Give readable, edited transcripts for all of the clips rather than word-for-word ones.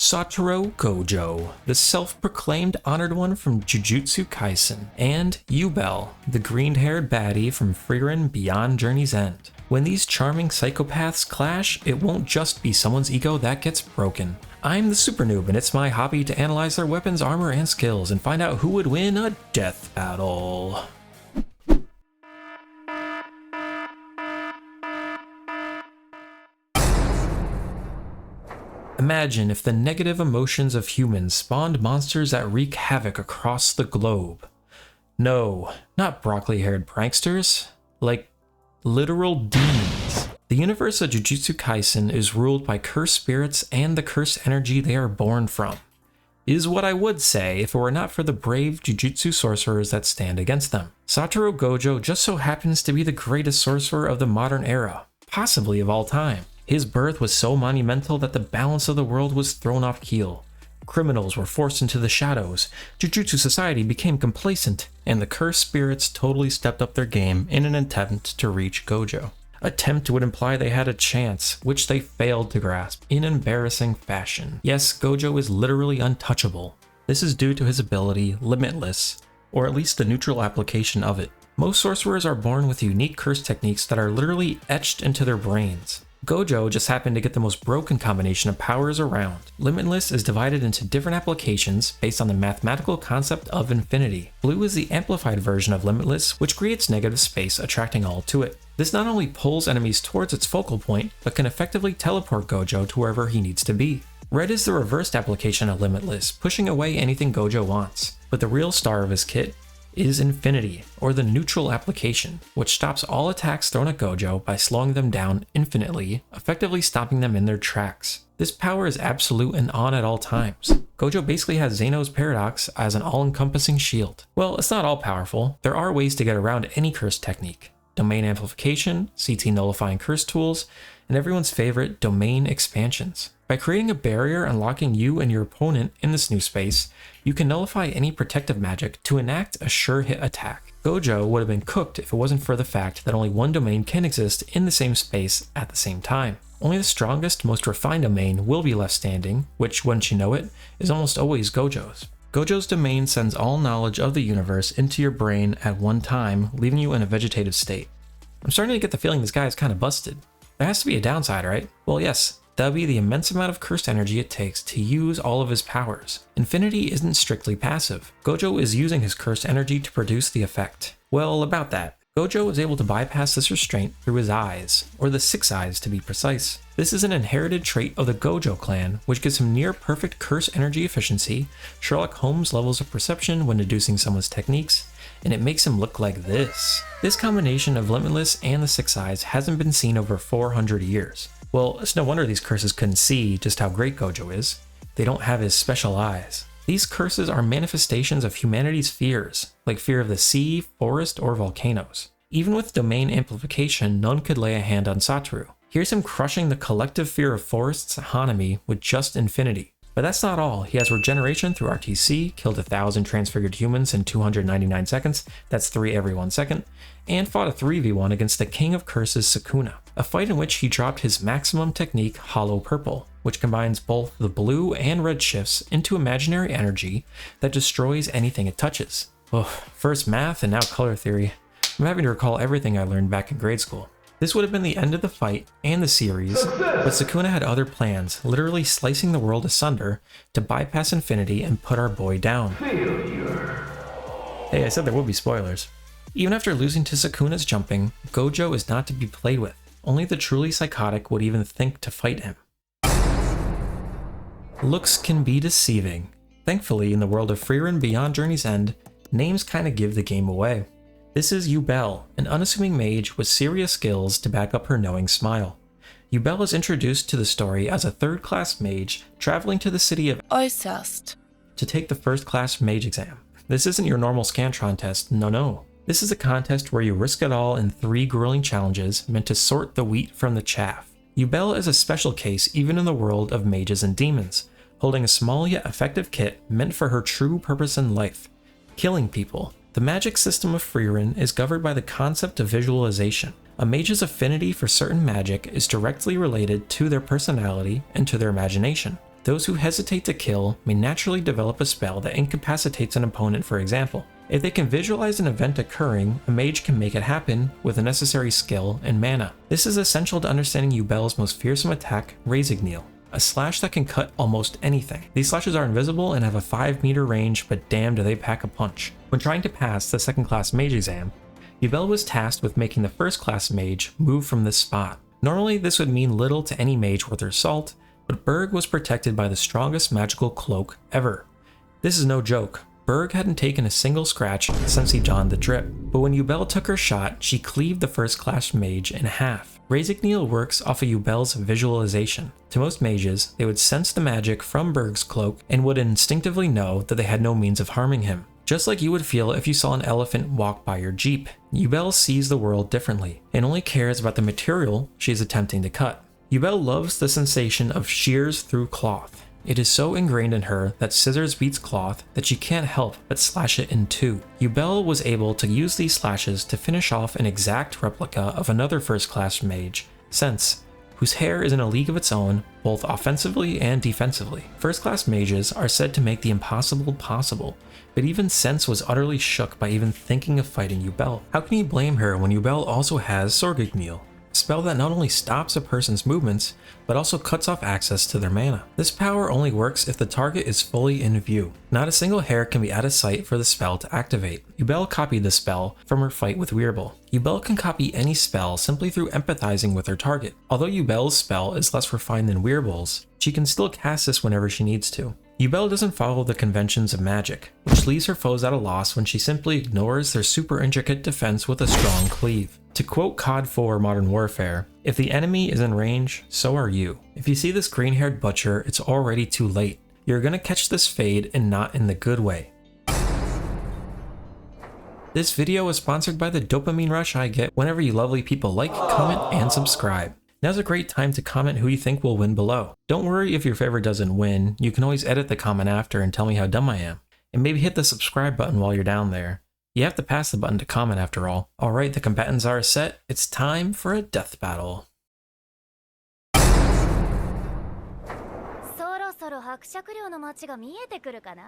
Satoru Gojo, the self-proclaimed honored one from Jujutsu Kaisen, and Ubel, the green-haired baddie from Frieren Beyond Journey's End. When these charming psychopaths clash, it won't just be someone's ego that gets broken. I'm the Super Noob, and it's my hobby to analyze their weapons, armor, and skills, and find out who would win a death battle. Imagine if the negative emotions of humans spawned monsters that wreak havoc across the globe. No, not broccoli-haired pranksters, like literal demons. The universe of Jujutsu Kaisen is ruled by cursed spirits and the cursed energy they are born from, is what I would say if it were not for the brave Jujutsu sorcerers that stand against them. Satoru Gojo just so happens to be the greatest sorcerer of the modern era, possibly of all time. His birth was so monumental that the balance of the world was thrown off keel. Criminals were forced into the shadows, Jujutsu society became complacent, and the cursed spirits totally stepped up their game in an attempt to reach Gojo. Attempt would imply they had a chance, which they failed to grasp in embarrassing fashion. Yes, Gojo is literally untouchable. This is due to his ability, Limitless, or at least the neutral application of it. Most sorcerers are born with unique curse techniques that are literally etched into their brains. Gojo just happened to get the most broken combination of powers around. Limitless is divided into different applications based on the mathematical concept of infinity. Blue is the amplified version of Limitless, which creates negative space, attracting all to it. This not only pulls enemies towards its focal point, but can effectively teleport Gojo to wherever he needs to be. Red is the reversed application of Limitless, pushing away anything Gojo wants. But the real star of his kit is Infinity, or the neutral application, which stops all attacks thrown at Gojo by slowing them down infinitely, effectively stopping them in their tracks. This power is absolute and on at all times. Gojo basically has Zeno's paradox as an all-encompassing shield. Well, it's not all powerful. There are ways to get around any curse technique. Domain amplification, CT nullifying curse tools, and everyone's favorite, domain expansions. By creating a barrier and locking you and your opponent in this new space, you can nullify any protective magic to enact a sure hit attack. Gojo would have been cooked if it wasn't for the fact that only one domain can exist in the same space at the same time. Only the strongest, most refined domain will be left standing, which, once you know it, is almost always Gojo's. Gojo's domain sends all knowledge of the universe into your brain at one time, leaving you in a vegetative state. I'm starting to get the feeling this guy is kind of busted. There has to be a downside, right? Well, yes. That would be the immense amount of cursed energy it takes to use all of his powers. Infinity isn't strictly passive. Gojo is using his cursed energy to produce the effect. Well, about that. Gojo is able to bypass this restraint through his eyes, or the 6 eyes to be precise. This is an inherited trait of the Gojo clan, which gives him near perfect curse energy efficiency, Sherlock Holmes levels of perception when deducing someone's techniques, and it makes him look like this. This combination of Limitless and the 6 eyes hasn't been seen over 400 years. Well, it's no wonder these curses couldn't see just how great Gojo is. They don't have his special eyes. These curses are manifestations of humanity's fears, like fear of the sea, forest, or volcanoes. Even with domain amplification, none could lay a hand on Satoru. Here's him crushing the collective fear of forests Hanami with just Infinity. But that's not all. He has regeneration through RTC, killed 1,000 transfigured humans in 299 seconds, that's 3 every 1 second, and fought a 3v1 against the King of Curses Sukuna, a fight in which he dropped his maximum technique Hollow Purple, which combines both the blue and red shifts into imaginary energy that destroys anything it touches. Ugh, first math and now color theory. I'm having to recall everything I learned back in grade school. This would have been the end of the fight and the series, but Sukuna had other plans, literally slicing the world asunder to bypass Infinity and put our boy down. Failure. Hey, I said there would be spoilers. Even after losing to Sukuna's jumping, Gojo is not to be played with. Only the truly psychotic would even think to fight him. Looks can be deceiving. Thankfully, in the world of Frieren Beyond Journey's End, names kinda give the game away. This is Ubel, an unassuming mage with serious skills to back up her knowing smile. Ubel is introduced to the story as a third-class mage traveling to the city of Äußerst to take the first-class mage exam. This isn't your normal Scantron test, no. This is a contest where you risk it all in 3 grueling challenges meant to sort the wheat from the chaff. Ubel is a special case even in the world of mages and demons, holding a small yet effective kit meant for her true purpose in life, killing people. The magic system of Frieren is governed by the concept of visualization. A mage's affinity for certain magic is directly related to their personality and to their imagination. Those who hesitate to kill may naturally develop a spell that incapacitates an opponent, for example. If they can visualize an event occurring, a mage can make it happen with the necessary skill and mana. This is essential to understanding Ubel's most fearsome attack, Razorkneel, a slash that can cut almost anything. These slashes are invisible and have a 5-meter range, but damn do they pack a punch. When trying to pass the second class mage exam, Ubel was tasked with making the first class mage move from this spot. Normally this would mean little to any mage worth their salt, but Berg was protected by the strongest magical cloak ever. This is no joke. Berg hadn't taken a single scratch since he donned the drip, but when Ubel took her shot, she cleaved the first class mage in half. Razorkneel works off of Ubel's visualization. To most mages, they would sense the magic from Berg's cloak and would instinctively know that they had no means of harming him. Just like you would feel if you saw an elephant walk by your jeep, Ubel sees the world differently and only cares about the material she is attempting to cut. Ubel loves the sensation of shears through cloth. It is so ingrained in her that scissors beats cloth that she can't help but slash it in two. Ubel was able to use these slashes to finish off an exact replica of another first class mage, Sense, whose hair is in a league of its own, both offensively and defensively. First class mages are said to make the impossible possible, but even Sense was utterly shook by even thinking of fighting Ubel. How can you blame her when Ubel also has Sorgigmeal, a spell that not only stops a person's movements, but also cuts off access to their mana. This power only works if the target is fully in view. Not a single hair can be out of sight for the spell to activate. Ubel copied the spell from her fight with Weerbel. Ubel can copy any spell simply through empathizing with her target. Although Ubel's spell is less refined than Weerbel's, she can still cast this whenever she needs to. Ubel doesn't follow the conventions of magic, which leaves her foes at a loss when she simply ignores their super intricate defense with a strong cleave. To quote COD 4 Modern Warfare, if the enemy is in range, so are you. If you see this green-haired butcher, it's already too late. You're gonna catch this fade and not in the good way. This video is sponsored by the dopamine rush I get whenever you lovely people like, comment, and subscribe. Now's a great time to comment who you think will win below. Don't worry if your favorite doesn't win, you can always edit the comment after and tell me how dumb I am. And maybe hit the subscribe button while you're down there. You have to pass the button to comment after all. Alright, the combatants are set. It's time for a death battle. そろそろ伯爵領の町が見えてくるかな。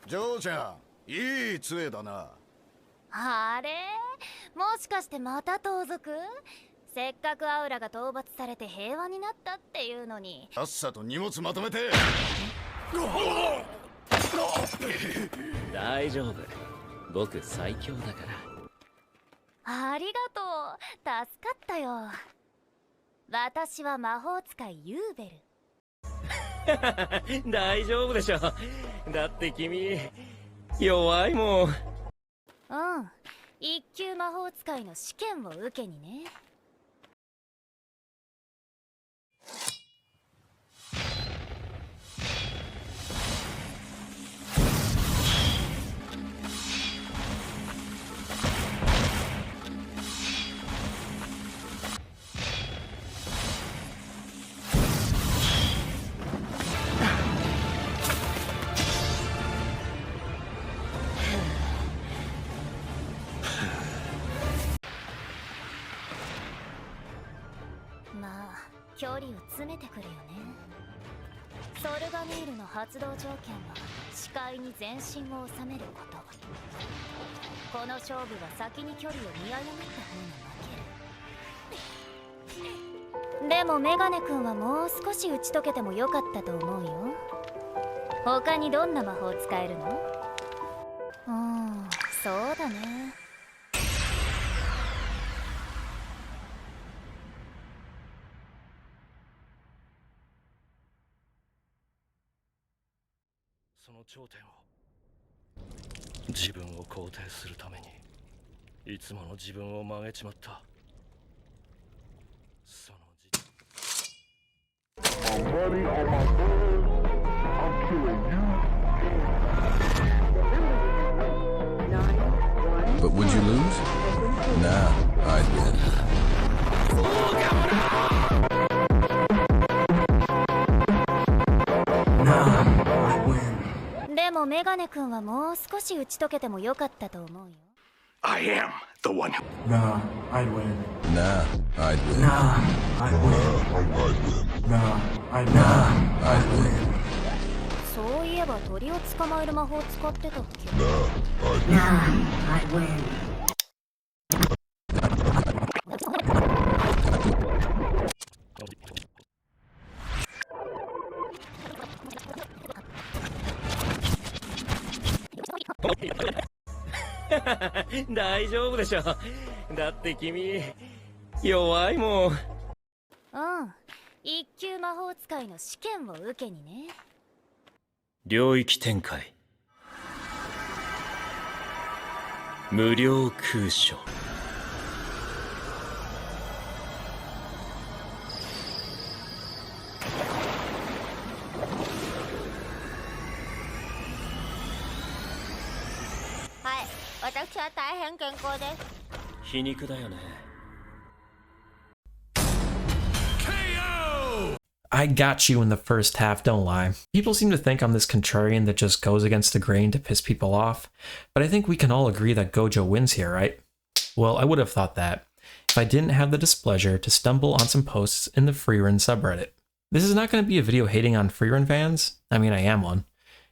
ジョーちゃん、いい杖だな。あれ？もしかしてまた盗賊？せっかくアウラが討伐されて平和になったっていうのに。さっさと荷物まとめて。大丈夫。僕最強だから。ありがとう。助かったよ。私は魔法使いユーベル。大丈夫でしょ。だって君弱いもん。うん。一級魔法使いの試験を受けにね。距離を詰めてくるよね。ソルガニールの発動条件は視界に全身を収めること。この勝負は先に距離を見誤った方が負ける。でもメガネ君はもう少し打ち解けてもよかったと思うよ。他にどんな魔法使えるの？そうだね。その頂点を自分を肯定するためにいつもの自分を曲げちまった。そのBut would you lose? Nah, I did. でもメガネ君はもう少し打ち解けてもよかったと思うよ。I am the one who... Nah, I'd win. Nah, I'd win. Nah, I'd win. Nah, I'd win. そういえば鳥を捕まえる魔法使ってたっけ Nah, I'd win. 大丈夫でしょ。だって君弱いもん。うん一級魔法使いの試験を受けにね。領域展開、無料空所。はい、私は大変健康です。皮肉だよね。I got you in the first half, don't lie. People seem to think I'm this contrarian that just goes against the grain to piss people off, but I think we can all agree that Gojo wins here, right? Well, I would have thought that, if I didn't have the displeasure to stumble on some posts in the Frieren subreddit. This is not going to be a video hating on Frieren fans. I mean, I am one.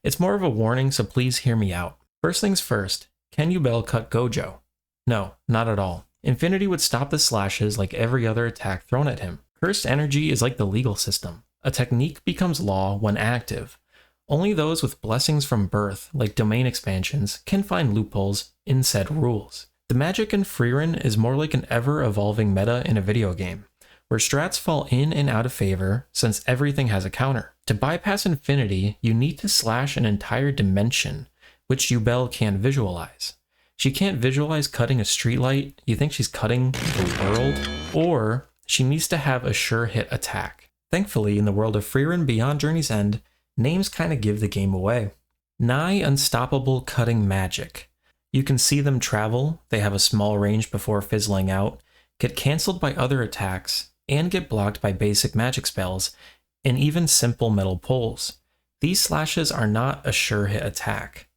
It's more of a warning, so please hear me out. First things first, can Ubel cut Gojo? No, not at all. Infinity would stop the slashes like every other attack thrown at him. Cursed energy is like the legal system. A technique becomes law when active. Only those with blessings from birth, like domain expansions, can find loopholes in said rules. The magic in Frieren is more like an ever-evolving meta in a video game, where strats fall in and out of favor since everything has a counter. To bypass infinity, you need to slash an entire dimension, which Ubel can't visualize. She can't visualize cutting a streetlight, you think she's cutting the world, or she needs to have a sure hit attack. Thankfully, in the world of Frieren Beyond Journey's End, names kinda give the game away. Nigh unstoppable cutting magic. You can see them travel, they have a small range before fizzling out, get cancelled by other attacks, and get blocked by basic magic spells, and even simple metal poles. These slashes are not a sure hit attack.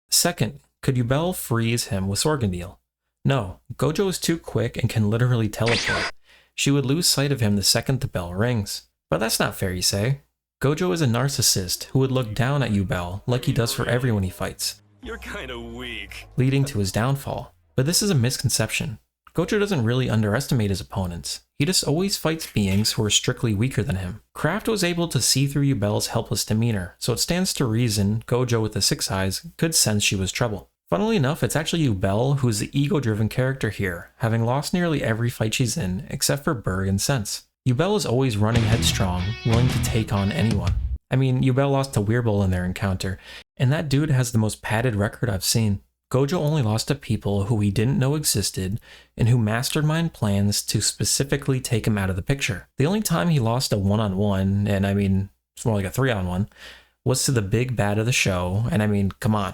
Second, could Ubel freeze him with Sorgendeal? No, Gojo is too quick and can literally teleport. She would lose sight of him the second the bell rings. But that's not fair, you say. Gojo is a narcissist who would look down at Ubel like he does for everyone he fights. You're kinda weak. Leading to his downfall. But this is a misconception. Gojo doesn't really underestimate his opponents. He just always fights beings who are strictly weaker than him. Kraft was able to see through Ubel's helpless demeanor, so it stands to reason Gojo with the 6 eyes could sense she was trouble. Funnily enough, it's actually Ubel who is the ego-driven character here, having lost nearly every fight she's in, except for Berg and Sense. Ubel is always running headstrong, willing to take on anyone. I mean, Ubel lost to Weirbull in their encounter, and that dude has the most padded record I've seen. Gojo only lost to people who he didn't know existed, and who mastermind plans to specifically take him out of the picture. The only time he lost a one-on-one, and I mean, it's more like a 3-on-1, was to the big bad of the show, and I mean, come on.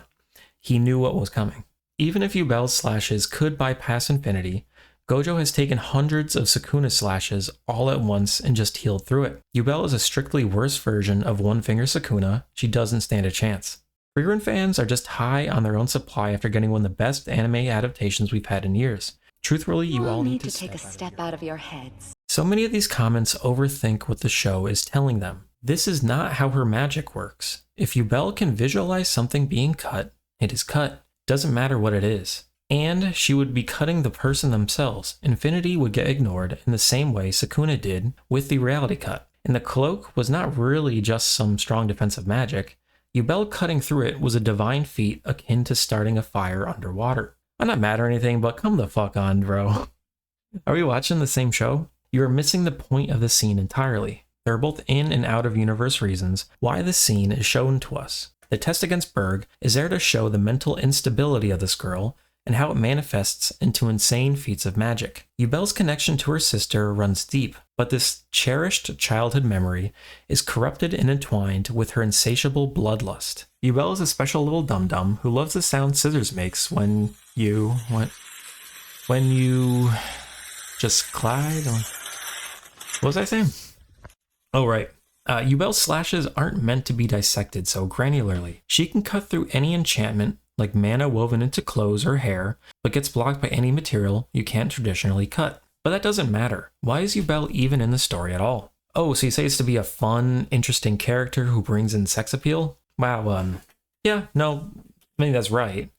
He knew what was coming. Even if Ubel's slashes could bypass infinity, Gojo has taken hundreds of Sukuna slashes all at once and just healed through it. Ubel is a strictly worse version of One Finger Sukuna. She doesn't stand a chance. Frieren fans are just high on their own supply after getting one of the best anime adaptations we've had in years. Truthfully, you all need to take a step out of your heads. So many of these comments overthink what the show is telling them. This is not how her magic works. If Ubel can visualize something being cut, it is cut. Doesn't matter what it is. And she would be cutting the person themselves. Infinity would get ignored in the same way Sukuna did with the reality cut. And the cloak was not really just some strong defensive magic. Ubel cutting through it was a divine feat akin to starting a fire underwater. I'm not mad or anything, but come the fuck on, bro. Are we watching the same show? You are missing the point of the scene entirely. There are both in and out of universe reasons why this scene is shown to us. The test against Berg is there to show the mental instability of this girl and how it manifests into insane feats of magic. Ubel's connection to her sister runs deep, but this cherished childhood memory is corrupted and entwined with her insatiable bloodlust. Ubel is a special little dum-dum who loves the sound scissors makes when you just glide. What was I saying? Oh, right. Ubel's slashes aren't meant to be dissected so granularly. She can cut through any enchantment, like mana woven into clothes or hair, but gets blocked by any material you can't traditionally cut. But that doesn't matter. Why is Ubel even in the story at all? Oh, so you say it's to be a fun, interesting character who brings in sex appeal? Wow, yeah, no, I mean, that's right.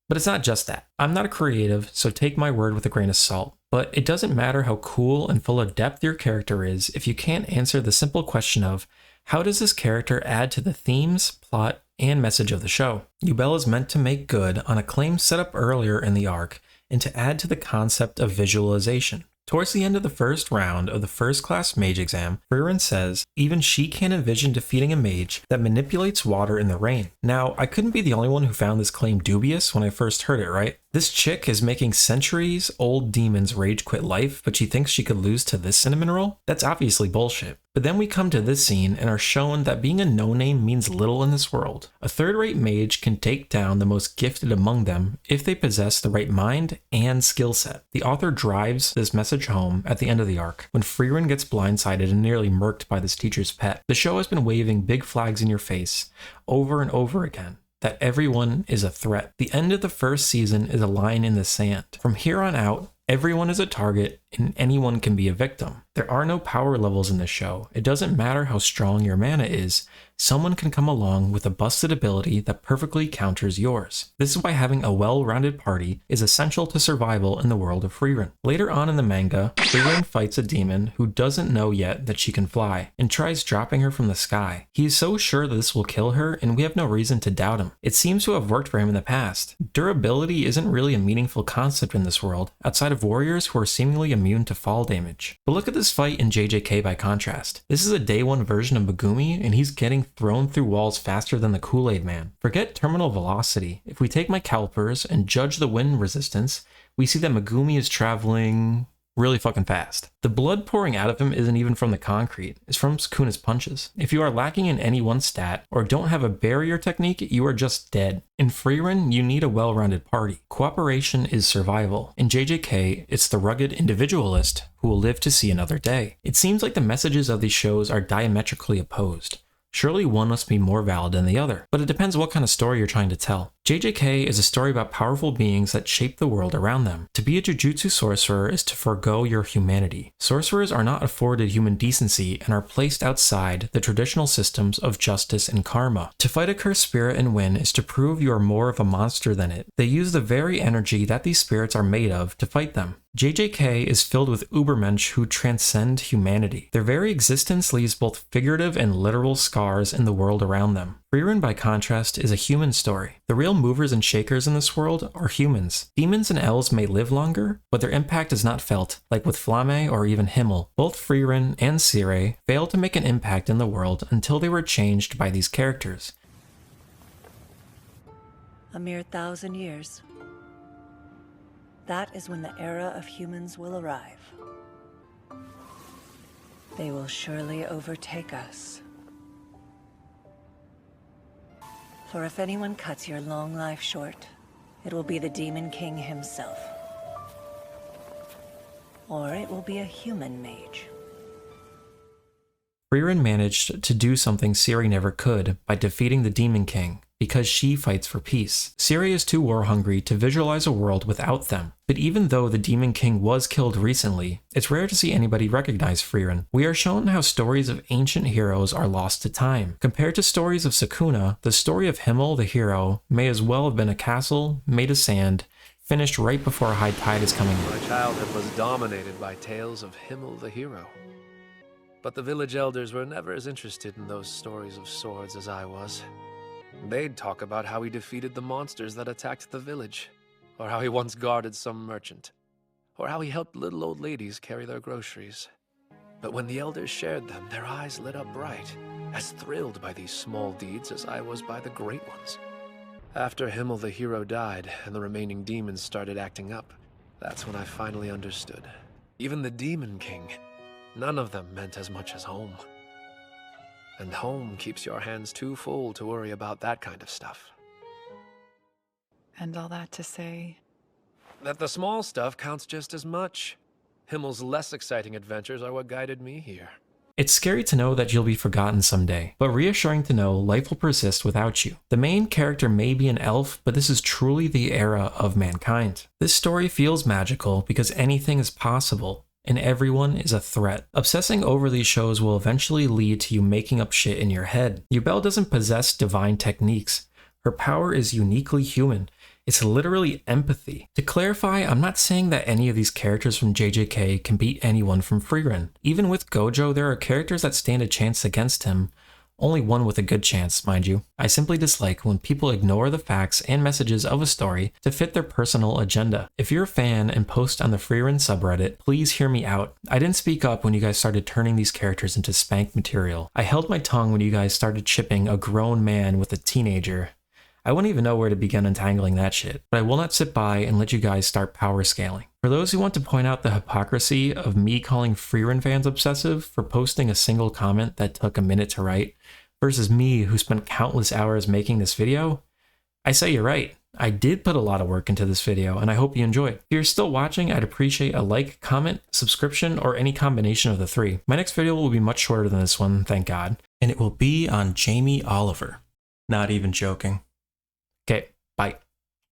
But it's not just that. I'm not a creative, so take my word with a grain of salt. But it doesn't matter how cool and full of depth your character is if you can't answer the simple question of, how does this character add to the themes, plot, and message of the show? Ubel is meant to make good on a claim set up earlier in the arc and to add to the concept of visualization. Towards the end of the first round of the first class mage exam, Frieren says even she can envision defeating a mage that manipulates water in the rain. Now, I couldn't be the only one who found this claim dubious when I first heard it, right? This chick is making centuries-old demons rage quit life, but she thinks she could lose to this cinnamon roll? That's obviously bullshit. But then we come to this scene and are shown that being a no-name means little in this world. A third-rate mage can take down the most gifted among them if they possess the right mind and skill set. The author drives this message home at the end of the arc, when Frieren gets blindsided and nearly murked by this teacher's pet. The show has been waving big flags in your face over and over again, that everyone is a threat. The end of the first season is a line in the sand. From here on out, everyone is a target and anyone can be a victim. There are no power levels in this show. It doesn't matter how strong your mana is, someone can come along with a busted ability that perfectly counters yours. This is why having a well-rounded party is essential to survival in the world of Frieren. Later on in the manga, Frieren fights a demon who doesn't know yet that she can fly, and tries dropping her from the sky. He is so sure that this will kill her, and we have no reason to doubt him. It seems to have worked for him in the past. Durability isn't really a meaningful concept in this world, outside of warriors who are seemingly immune to fall damage. But look at this fight in JJK by contrast. This is a day one version of Megumi, and he's getting thrown through walls faster than the Kool-Aid Man. Forget terminal velocity. If we take my calipers and judge the wind resistance, we see that Megumi is traveling really fucking fast. The blood pouring out of him isn't even from the concrete, it's from Sukuna's punches. If you are lacking in any one stat, or don't have a barrier technique, you are just dead. In Frieren, you need a well-rounded party. Cooperation is survival. In JJK, it's the rugged individualist who will live to see another day. It seems like the messages of these shows are diametrically opposed. Surely one must be more valid than the other, but it depends what kind of story you're trying to tell. JJK is a story about powerful beings that shape the world around them. To be a Jujutsu sorcerer is to forgo your humanity. Sorcerers are not afforded human decency and are placed outside the traditional systems of justice and karma. To fight a cursed spirit and win is to prove you are more of a monster than it. They use the very energy that these spirits are made of to fight them. JJK is filled with Ubermensch who transcend humanity. Their very existence leaves both figurative and literal scars in the world around them. Frieren, by contrast, is a human story. The real movers and shakers in this world are humans. Demons and elves may live longer, but their impact is not felt, like with Flamme or even Himmel. Both Frieren and Sire failed to make an impact in the world until they were changed by these characters. A mere 1,000 years. That is when the era of humans will arrive. They will surely overtake us. For if anyone cuts your long life short, it will be the Demon King himself. Or it will be a human mage. Frieren managed to do something Siri never could by defeating the Demon King, because she fights for peace. Siri is too war-hungry to visualize a world without them. But even though the Demon King was killed recently, it's rare to see anybody recognize Frieren. We are shown how stories of ancient heroes are lost to time. Compared to stories of Sukuna, the story of Himmel the hero may as well have been a castle made of sand, finished right before a high tide is coming in. My childhood was dominated by tales of Himmel the hero. But the village elders were never as interested in those stories of swords as I was. They'd talk about how he defeated the monsters that attacked the village, or how he once guarded some merchant, or how he helped little old ladies carry their groceries. But when the elders shared them, their eyes lit up bright, as thrilled by these small deeds as I was by the great ones. After Himmel the hero died, and the remaining demons started acting up, that's when I finally understood. Even the Demon King, none of them meant as much as home. And home keeps your hands too full to worry about that kind of stuff. And all that to say? That the small stuff counts just as much. Himmel's less exciting adventures are what guided me here. It's scary to know that you'll be forgotten someday, but reassuring to know life will persist without you. The main character may be an elf, but this is truly the era of mankind. This story feels magical because anything is possible, and everyone is a threat. Obsessing over these shows will eventually lead to you making up shit in your head. Ubel doesn't possess divine techniques. Her power is uniquely human. It's literally empathy. To clarify, I'm not saying that any of these characters from JJK can beat anyone from Frieren. Even with Gojo, there are characters that stand a chance against him. Only one with a good chance, mind you. I simply dislike when people ignore the facts and messages of a story to fit their personal agenda. If you're a fan and post on the Frieren subreddit, please hear me out. I didn't speak up when you guys started turning these characters into spank material. I held my tongue when you guys started shipping a grown man with a teenager. I wouldn't even know where to begin untangling that shit, but I will not sit by and let you guys start power scaling. For those who want to point out the hypocrisy of me calling Frieren fans obsessive for posting a single comment that took a minute to write, versus me who spent countless hours making this video, I say you're right. I did put a lot of work into this video, and I hope you enjoyed. If you're still watching, I'd appreciate a like, comment, subscription, or any combination of the three. My next video will be much shorter than this one, thank God, and it will be on Jamie Oliver. Not even joking. Okay, bye.